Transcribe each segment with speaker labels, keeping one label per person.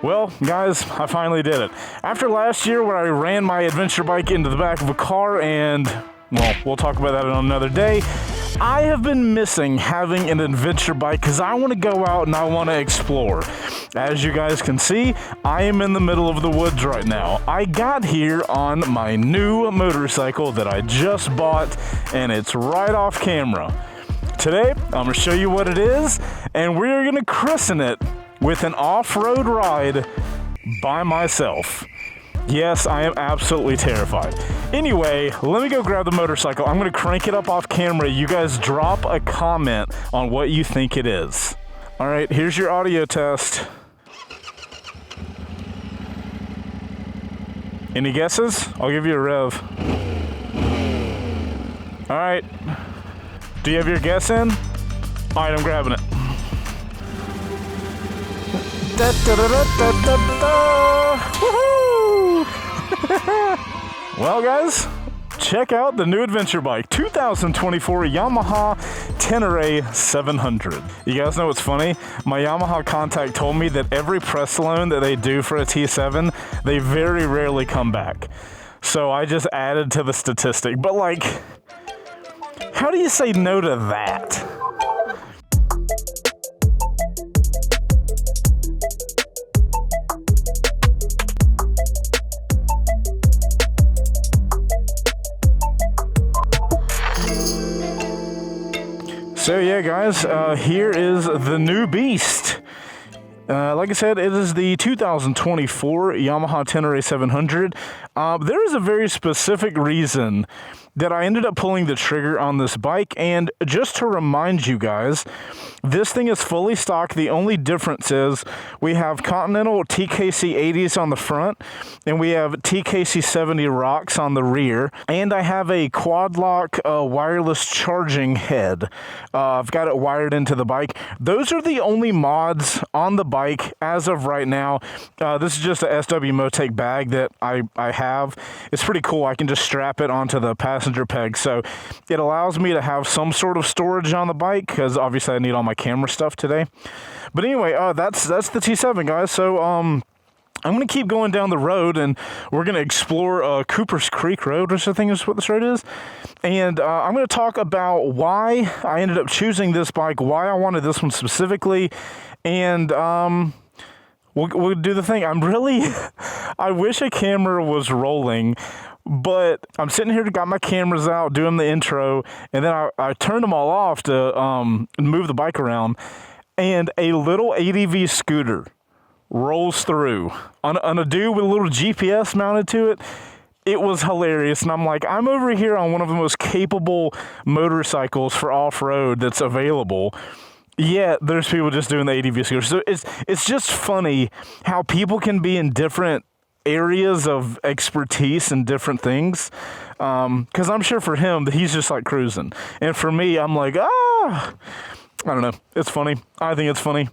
Speaker 1: Well, guys, I finally did it. After last year where I ran my adventure bike into the back of a car and, well, we'll talk about that on another day, I have been missing having an adventure bike because I want to go out and I want to explore. As you guys can see, I am in the middle of the woods right now. I got here on my new motorcycle that I just bought, and it's right off camera. Today, I'm going to show you what it is, and we're going to christen it with an off-road ride by myself. Yes, I am absolutely terrified. Anyway, let me go grab the motorcycle. I'm going to crank it up off camera. You guys drop a comment on what you think it is. All right, here's your audio test. Any guesses? I'll give you a rev. All right. Do you have your guess in? All right, I'm grabbing it. Da, da, da, da, da, da. Woohoo! Well, guys, check out the new adventure bike, 2024 Yamaha Tenere 700. You guys know what's funny? My Yamaha contact told me that every press loan that they do for a T7, they very rarely come back. So I just added to the statistic. But like, how do you say no to that? So yeah, guys, here is the new beast. Like I said, it is the 2024 Yamaha Tenere 700. There is a very specific reason that I ended up pulling the trigger on this bike, and just to remind you guys, this thing is fully stock. The only difference is we have Continental TKC 80s on the front, and we have TKC 70 rocks on the rear, and I have a quad lock wireless charging head. I've got it wired into the bike. Those are the only mods on the bike as of right now. This is just a SW Motec bag that I have. It's pretty cool. I can just strap it onto the passenger peg, so it allows me to have some sort of storage on the bike because obviously I need all my camera stuff today. But anyway, that's the T7, guys. So I'm going to keep going down the road, and we're going to explore Cooper's Creek Road, which I think is what this road is. And I'm going to talk about why I ended up choosing this bike, why I wanted this one specifically, and we'll do the thing. I wish a camera was rolling, but I'm sitting here, got my cameras out, doing the intro, and then I turned them all off to move the bike around, and a little ADV scooter rolls through on a dude with a little GPS mounted to it. It was hilarious, and I'm like, I'm over here on one of the most capable motorcycles for off-road that's available. Yeah, there's people just doing the ADV scooter. So it's just funny how people can be in different areas of expertise and different things. Because I'm sure for him, he's just like cruising. And for me, I'm like, I don't know. It's funny. I think it's funny.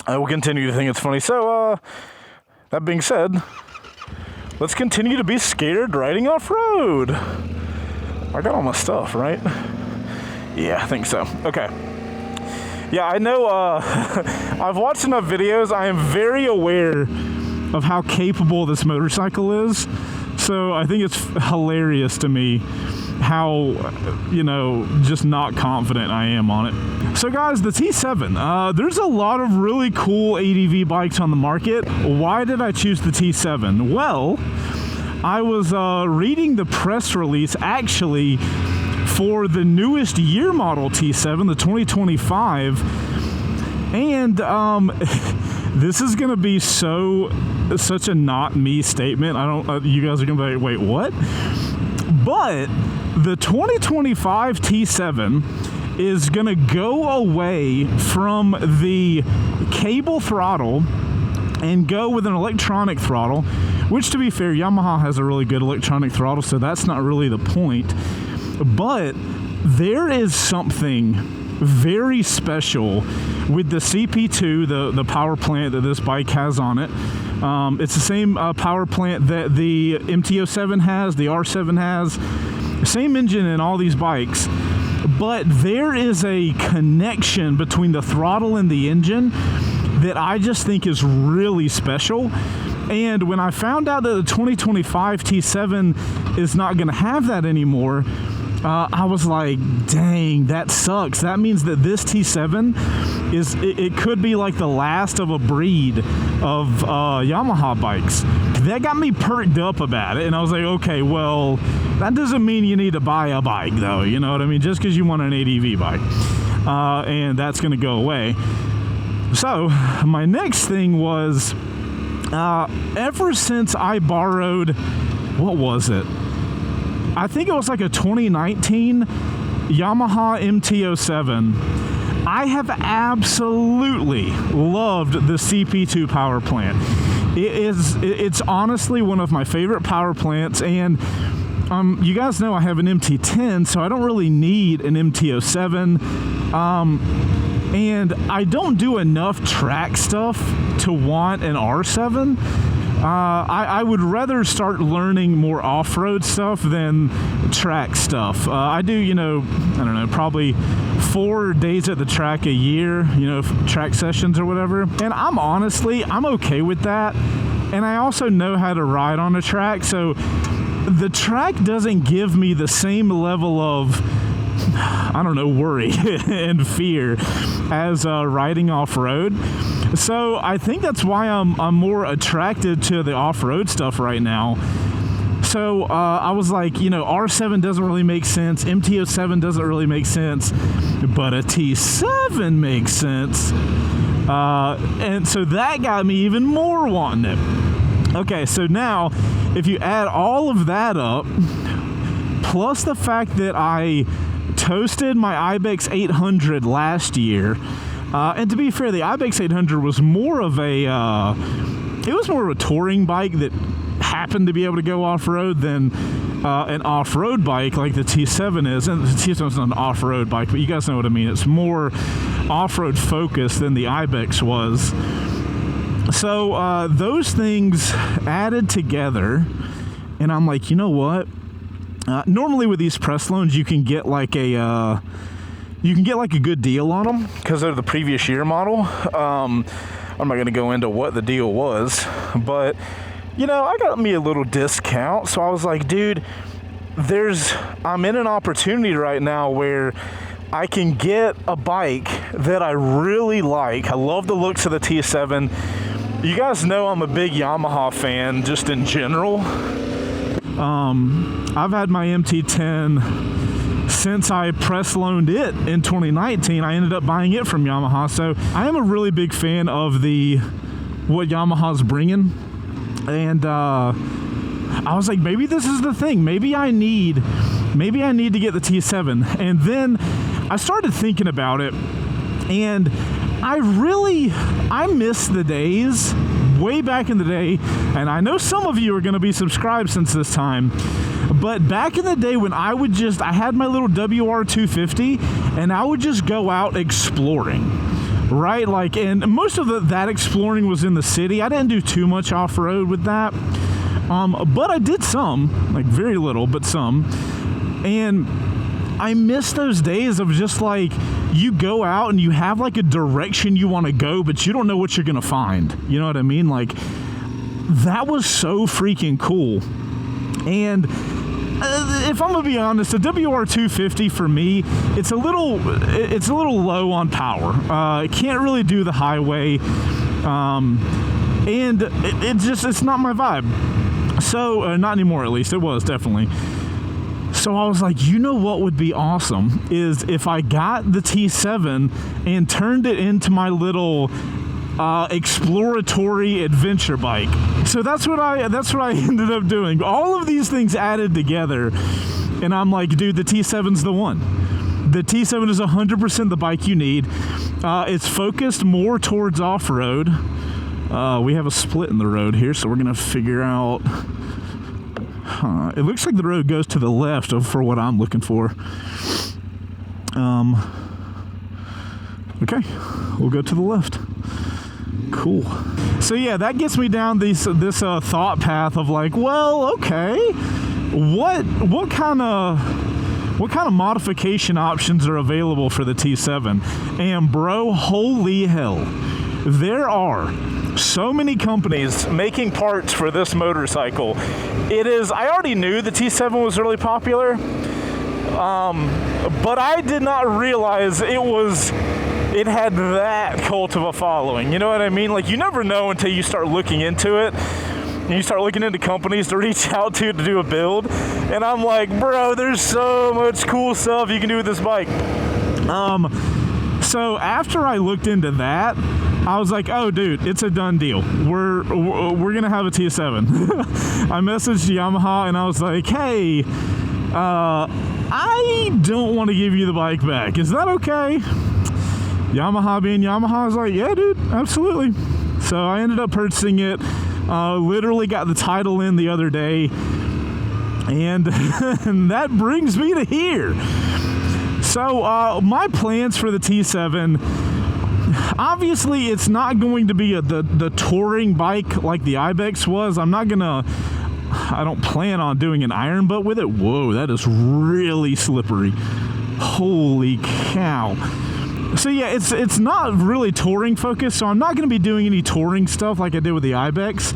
Speaker 1: I will continue to think it's funny. So, that being said, let's continue to be scared riding off-road. I got all my stuff, right? Yeah, I think so. Okay. Yeah, I know, I've watched enough videos. I am very aware of how capable this motorcycle is. So I think it's hilarious to me how, just not confident I am on it. So guys, the T7, there's a lot of really cool ADV bikes on the market. Why did I choose the T7? Well, I was reading the press release actually for the newest year model T7, the 2025, and this is gonna be such a not me statement. You guys are gonna be like, wait, what? But the 2025 T7 is gonna go away from the cable throttle and go with an electronic throttle, which, to be fair, Yamaha has a really good electronic throttle, so that's not really the point. But there is something very special with the CP2, the power plant that this bike has on it. It's the same power plant that the MT-07 has, the R7 has, same engine in all these bikes, but there is a connection between the throttle and the engine that I just think is really special. And when I found out that the 2025 T7 is not going to have that anymore, I was like, dang, that sucks. That means that this T7 it could be like the last of a breed of Yamaha bikes. That got me perked up about it, and I was like, okay, well, that doesn't mean you need to buy a bike, though. You know what I mean? Just because you want an ADV bike, and that's going to go away. So my next thing was, ever since I borrowed, what was it? I think it was like a 2019 Yamaha MT-07. I have absolutely loved the CP2 power plant. It's honestly one of my favorite power plants, and you guys know I have an MT-10, so I don't really need an MT-07. And I don't do enough track stuff to want an R7. I would rather start learning more off-road stuff than track stuff. I do, I don't know, probably 4 days at the track a year, track sessions or whatever. And I'm okay with that. And I also know how to ride on a track. So the track doesn't give me the same level of, worry and fear as riding off-road. So I think that's why I'm more attracted to the off-road stuff right now. So I was like, R7 doesn't really make sense. MT-07 doesn't really make sense. But a T7 makes sense. And so that got me even more wanting it. Okay, so now if you add all of that up, plus the fact that I toasted my Ibex 800 last year, and to be fair, the Ibex 800 was more of a touring bike that happened to be able to go off-road than an off-road bike like the T7 is. And the T7 is not an off-road bike, but you guys know what I mean. It's more off-road focused than the Ibex was. So those things added together, and I'm like, you know what? Normally with these press loans, you can get like a good deal on them because they're the previous year model. I'm not going to go into what the deal was, but I got me a little discount. So I was like, dude, I'm in an opportunity right now where I can get a bike that I really like. I love the looks of the T7. You guys know I'm a big Yamaha fan just in general. I've had my MT-10 since I press loaned it in 2019. I ended up buying it from Yamaha. So I am a really big fan of what Yamaha's bringing. And I was like, maybe this is the thing. Maybe I need to get the T7. And then I started thinking about it, and I miss the days way back in the day, and I know some of you are going to be subscribed since this time, but back in the day when I had my little WR250, and I would just go out exploring, right? Like, and most of that exploring was in the city. I didn't do too much off-road with that, but I did some, like very little, but some, and I miss those days of just like, you go out and you have like a direction you want to go, but you don't know what you're going to find. You know what I mean? Like, that was so freaking cool. And if I'm going to be honest, the WR250 for me, it's a little low on power. It can't really do the highway. And it's not my vibe. So, not anymore at least. It was definitely. So I was like, you know what would be awesome is if I got the T7 and turned it into my little exploratory adventure bike. So that's what I ended up doing. All of these things added together, and I'm like, dude, the T7's the one. The T7 is 100% the bike you need. It's focused more towards off-road. We have a split in the road here, so we're gonna figure out. It looks like the road goes to the left for what I'm looking for. Okay, we'll go to the left. Cool. So yeah, that gets me down this thought path of like, well, okay, what kind of modification options are available for the T7? And bro, holy hell, There are so many companies making parts for this motorcycle. I already knew the T7 was really popular, but I did not realize it had that cult of a following. You know what I mean? Like, you never know until you start looking into it. And you start looking into companies to reach out to do a build. And I'm like, bro, there's so much cool stuff you can do with this bike. So after I looked into that, I was like, oh, dude, it's a done deal. We're going to have a T7. I messaged Yamaha and I was like, hey, I don't want to give you the bike back. Is that okay? Yamaha being Yamaha, I was like, yeah, dude, absolutely. So I ended up purchasing it. Literally got the title in the other day. And that brings me to here. So my plans for the T7, obviously it's not going to be the touring bike like the Ibex was. I don't plan on doing an iron butt with it. Whoa, that is really slippery. Holy cow. So yeah, it's not really touring focused, so I'm not going to be doing any touring stuff like I did with the Ibex.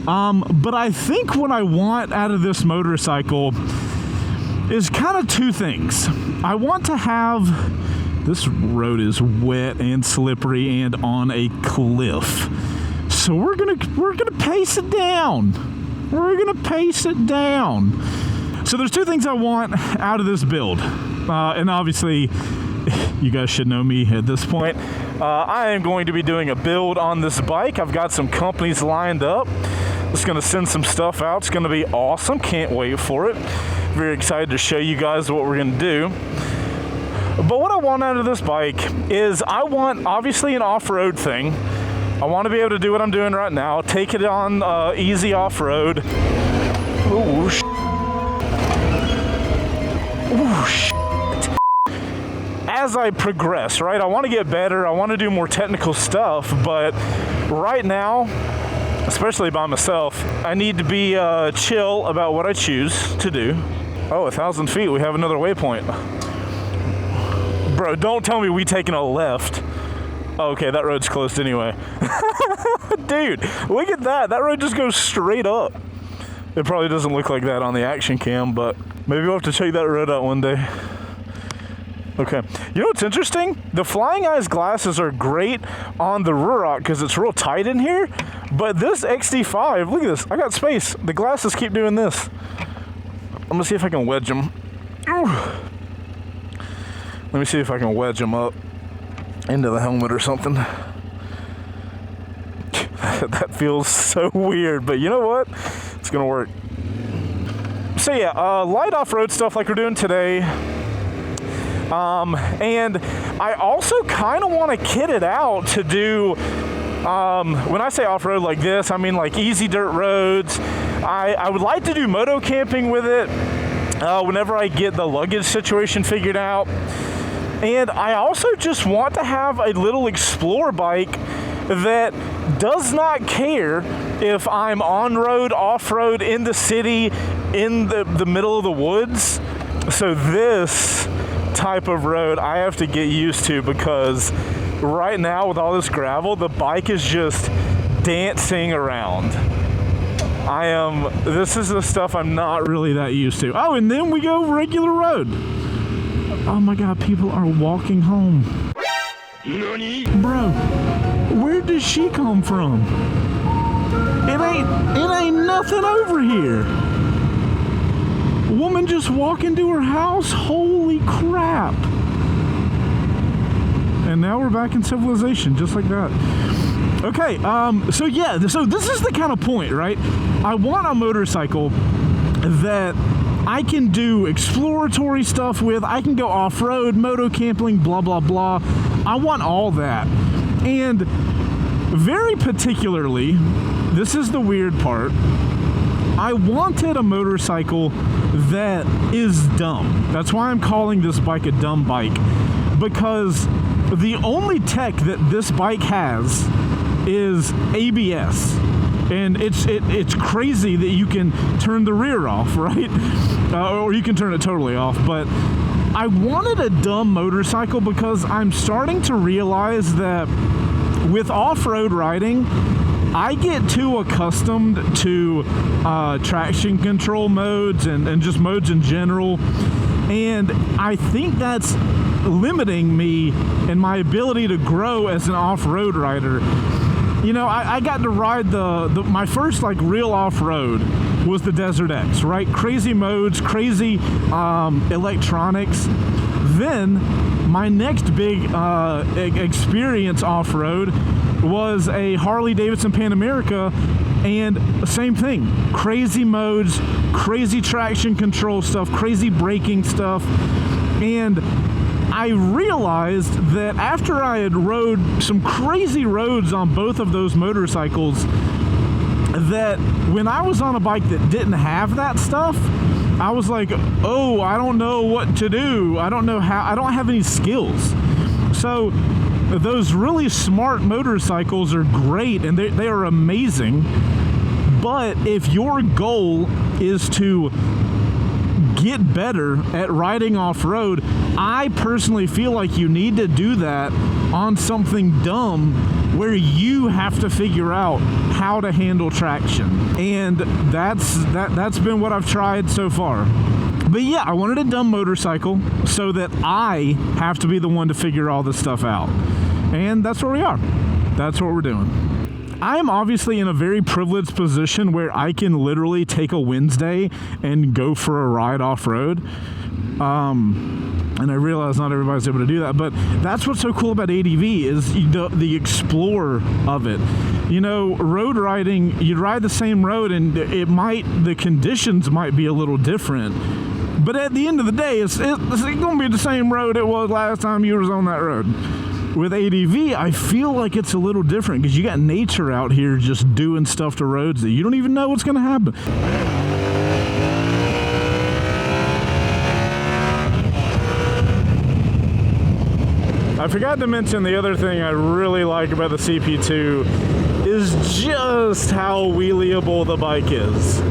Speaker 1: But I think what I want out of this motorcycle is kind of two things. I want to have, this road is wet and slippery and on a cliff. So we're gonna pace it down. We're gonna pace it down. So there's two things I want out of this build. And obviously, you guys should know me at this point. I am going to be doing a build on this bike. I've got some companies lined up. Just going to send some stuff out. It's going to be awesome. Can't wait for it. Very excited to show you guys what we're going to do. But what I want out of this bike is I want, obviously, an off-road thing. I want to be able to do what I'm doing right now. Take it on easy off-road. Ooh, as I progress, right? I want to get better. I want to do more technical stuff, but right now, especially by myself, I need to be chill about what I choose to do. Oh, 1,000 feet, we have another waypoint. Bro, don't tell me we taking a left. Oh, okay, that road's closed anyway. Dude, look at that. That road just goes straight up. It probably doesn't look like that on the action cam, but maybe we'll have to check that road out one day. Okay, you know what's interesting? The Flying Eyes glasses are great on the Ruroc because it's real tight in here, but this XD5, look at this, I got space. The glasses keep doing this. I'm gonna see if I can wedge them. Let me see if I can wedge them up into the helmet or something. That feels so weird, but you know what? It's gonna work. So yeah, light off-road stuff like we're doing today. And I also kind of want to kit it out to do, when I say off-road like this, I mean like easy dirt roads. I would like to do moto camping with it whenever I get the luggage situation figured out. And I also just want to have a little Explorer bike that does not care if I'm on-road, off-road, in the city, in the middle of the woods. So this type of road I have to get used to, because right now with all this gravel, the bike is just dancing around. This is the stuff I'm not really that used to. Oh, and then we go regular road. Oh my God, people are walking home. Nani? Bro, where does she come from? It ain't nothing over here. A woman just walking to her house? Holy crap. And now we're back in civilization, just like that. Okay, so yeah, so this is the kind of point, right? I want a motorcycle that I can do exploratory stuff with. I can go off-road, moto camping, blah, blah, blah. I want all that. And very particularly, this is the weird part, I wanted a motorcycle that is dumb. That's why I'm calling this bike a dumb bike, because the only tech that this bike has is ABS. And it's crazy that you can turn the rear off, right? Or you can turn it totally off. But I wanted a dumb motorcycle because I'm starting to realize that with off-road riding, I get too accustomed to traction control modes and just modes in general, and I think that's limiting me in my ability to grow as an off-road rider. You know, I got to ride my first like real off-road was the Desert X, right? Crazy modes, crazy electronics. Then my next big experience off-road was a Harley Davidson Pan America, and same thing, crazy modes, crazy traction control stuff, crazy braking stuff. And I realized that after I had rode some crazy roads on both of those motorcycles, that when I was on a bike that didn't have that stuff, I was like, oh, I don't know what to do. I don't know how, I don't have any skills. So those really smart motorcycles are great, and they are amazing. But if your goal is to get better at riding off-road, I personally feel like you need to do that on something dumb where you have to figure out how to handle traction. And that's been what I've tried so far. But yeah, I wanted a dumb motorcycle so that I have to be the one to figure all this stuff out. And that's where we are. That's what we're doing. I am obviously in a very privileged position where I can literally take a Wednesday and go for a ride off-road. And I realize not everybody's able to do that, but that's what's so cool about ADV is the explorer of it. You know, road riding, you ride the same road and the conditions might be a little different. But at the end of the day, it's going to be the same road it was last time you was on that road. With ADV, I feel like it's a little different because you got nature out here just doing stuff to roads that you don't even know what's going to happen. I forgot to mention the other thing I really like about the CP2 is just how wheeliable the bike is.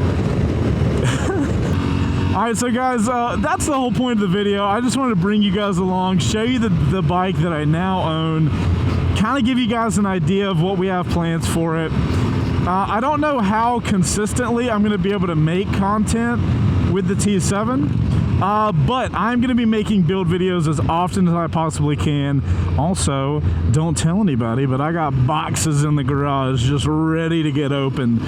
Speaker 1: Alright, so guys, that's the whole point of the video. I just wanted to bring you guys along, show you the bike that I now own, kind of give you guys an idea of what we have plans for it. I don't know how consistently I'm going to be able to make content with the T7. But I'm going to be making build videos as often as I possibly can. Also, don't tell anybody, but I got boxes in the garage just ready to get open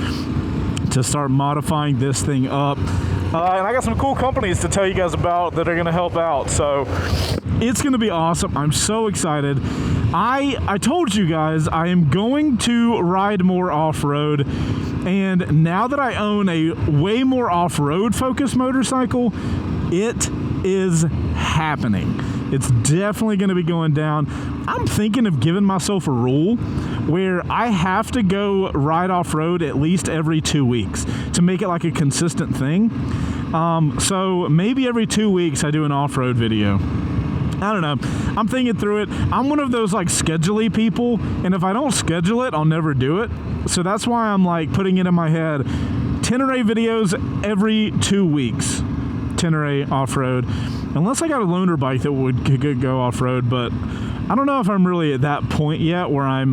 Speaker 1: to start modifying this thing up. And I got some cool companies to tell you guys about that are going to help out. So it's going to be awesome. I'm so excited. I told you guys I am going to ride more off-road. And now that I own a way more off-road focused motorcycle, it is happening. It's definitely going to be going down. I'm thinking of giving myself a rule where I have to go ride off-road at least every 2 weeks to make it like a consistent thing. So maybe every 2 weeks I do an off-road video. I don't know. I'm thinking through it. I'm one of those like schedule-y people, and if I don't schedule it, I'll never do it. So that's why I'm like putting it in my head. Tenere videos every 2 weeks. Tenere off-road, unless I got a loaner bike that could go off-road, but I don't know if I'm really at that point yet where I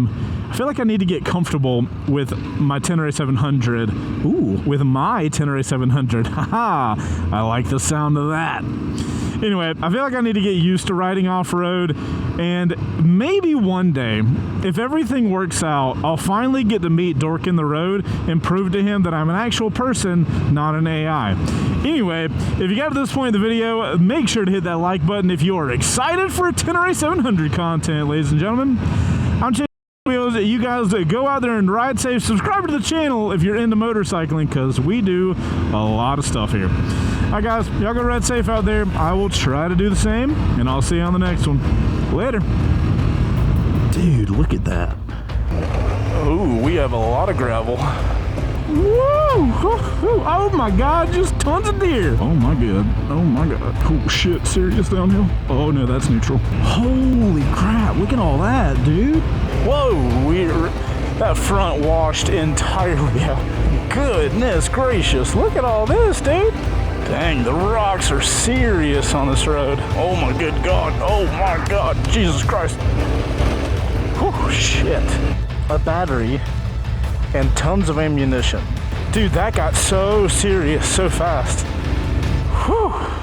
Speaker 1: feel like I need to get comfortable with my Tenere 700. Ooh, with my Tenere 700. Haha, I like the sound of that. Anyway, I feel like I need to get used to riding off-road, and maybe one day, if everything works out, I'll finally get to meet Dork in the road and prove to him that I'm an actual person, not an AI. Anyway, if you got to this point in the video, make sure to hit that like button if you are excited for Tenere 700 content, ladies and gentlemen. I'm Chaseontwowheels. You guys go out there and ride safe. Subscribe to the channel if you're into motorcycling, because we do a lot of stuff here. Alright guys, y'all go ride safe out there. I will try to do the same, and I'll see you on the next one. Later. Dude, look at that. Ooh, we have a lot of gravel. Woo! Oh my god, just tons of deer. Oh my god. Oh my god. Oh shit, serious downhill? Oh no, that's neutral. Holy crap, look at all that, dude. Whoa, that front washed entirely out. Goodness gracious, look at all this, dude. Dang, the rocks are serious on this road. Oh my good god. Oh my god. Jesus Christ. Whew. shit. A battery and tons of ammunition. Dude, that got so serious so fast. Whew.